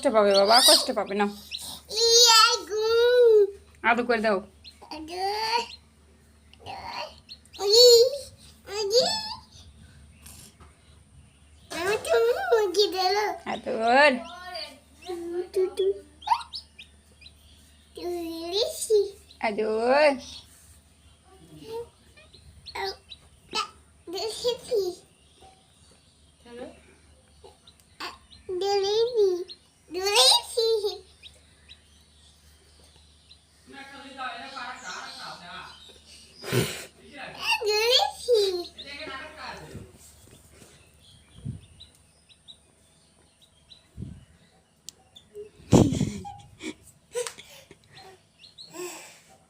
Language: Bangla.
কষ্ট পাবে বাবা, কষ্ট পাবে না। আদর করে দাও। আদর। আদর।